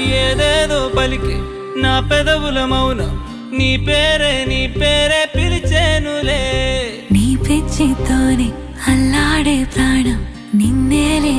ఏదేదో పలికి నా పెదవుల మౌనం నీ పేరే పిలిచేనులే. నీ పిచ్చితోనే అల్లాడే ప్రాణం నిన్నేలే